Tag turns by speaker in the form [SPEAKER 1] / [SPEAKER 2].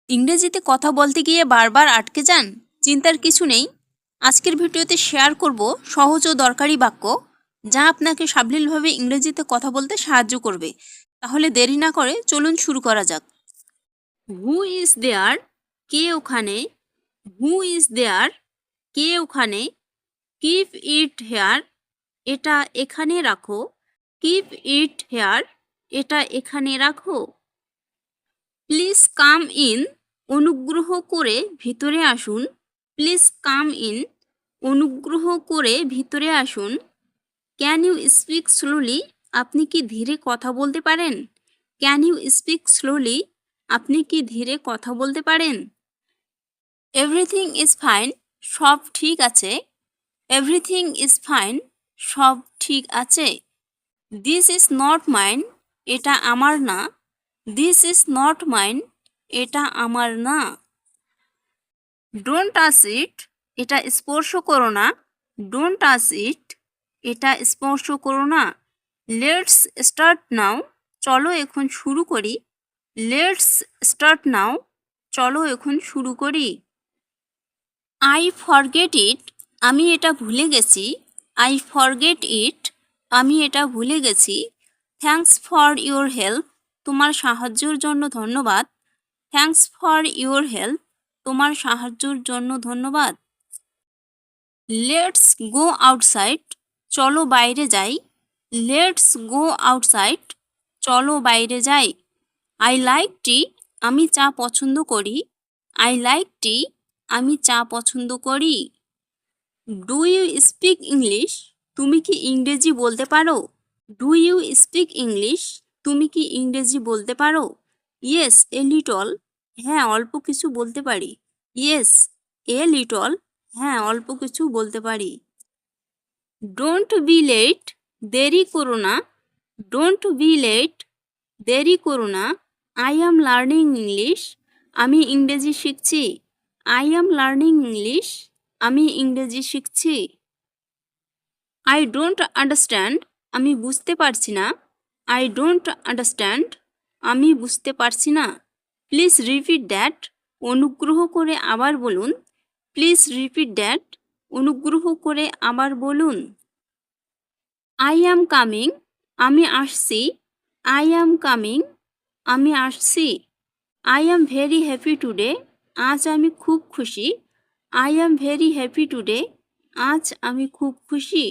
[SPEAKER 1] ইংরেজিতে কথা বলতে গিয়ে বারবার আটকে যান? চিন্তার কিছু নেই। আজকের ভিডিওতে শেয়ার করব সহজ ও দরকারি বাক্য, যা আপনাকে সাবলীলভাবে ইংরেজিতে কথা বলতে সাহায্য করবে। তাহলে দেরি না করে চলুন শুরু করা যাক। Who is there? কে ওখানে? Who is there? কে ওখানে? Keep it here? এটা এখানে রাখো। Keep it here? এটা এখানে রাখো। Please come in? অনুগ্রহ করে ভিতরে আসুন। Please come in? অনুগ্রহ করে ভিতরে আসুন। Can you speak slowly? আপনি কি ধীরে কথা বলতে পারেন? Can you speak slowly? আপনি কি ধীরে কথা বলতে পারেন? Everything is fine? সব ঠিক আছে। Everything is fine? সব ঠিক আছে। This is not mine? এটা আমার না। This is not mine? এটা আমার না। Don't touch it? এটা স্পর্শ করো না। Don't touch it? এটা স্পর্শ করো না। Let's start now? চলো এখন শুরু করি। Let's start now? চলো এখন শুরু করি। I forget it? আমি এটা ভুলে গেছি। I forget it? আমি এটা ভুলে গেছি। Thanks for your help? তোমার সাহায্যের জন্য ধন্যবাদ। Thanks for your help? তোমার সাহায্যের জন্য ধন্যবাদ। Let's go outside? চলো বাইরে যাই। Let's go outside? চলো বাইরে যাই। I like tea? আমি চা পছন্দ করি। I like tea? আমি চা পছন্দ করি। Do you speak English? তুমি কি ইংরেজি বলতে পারো? Do you speak English? তুমি কি ইংরেজি বলতে পারো? Yes a little? হ্যাঁ অল্প কিছু বলতে পারি। Yes a little? হ্যাঁ অল্প কিছু বলতে পারি। Don't be late? দেরি করো না। Don't be late? দেরি করো না। I am learning English? আমি ইংরেজি শিখছি। I am learning English? আমি ইংরেজি শিখছি। I don't understand? আমি বুঝতে পারছি না। I don't understand? আমি বুঝতে পারছি না। Please repeat that? অনুগ্রহ করে আবার বলুন। Please repeat that? অনুগ্রহ করে আবার বলুন। I am coming? আমি আসছি। I am coming? আমি আসছি। I am very happy today? আজ আমি খুব খুশি। I am very happy today? আজ আমি খুব খুশি।